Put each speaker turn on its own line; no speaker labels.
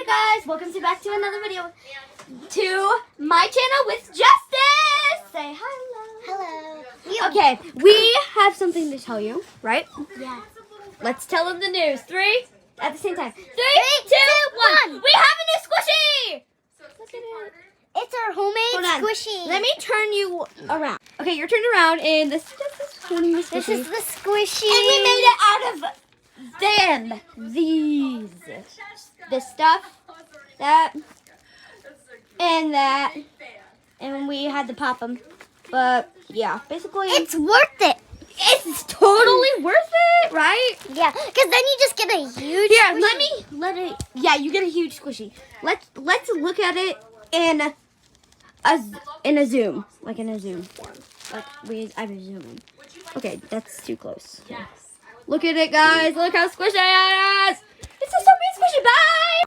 guys? Welcome back to another video to my channel with Justice. Say hello.
Hello.
Okay, we have something to tell you, right?
Yeah.
Let's tell them the news. 3 at the same time. 3, 2, 1. We have a new squishy. Look at it.
It's our homemade
Hold on.
squishy.
Let me turn you around. Okay, you're turned around, and this is Justice holding the squishy.
This is the squishy.
And we made it out of these. This stuff, that, and that, and we had to pop them. But yeah, basically,
It's worth it.
it's totally worth it, right?
Yeah, because then you just get a huge
Here,
squishy.
yeah, you get a huge squishy. Let's look at it in a zoom, like in a zoom form. Like I'm zooming. Okay, that's too close. Look at it, guys. Look how squishy it is. It's a so big squishy. Bye.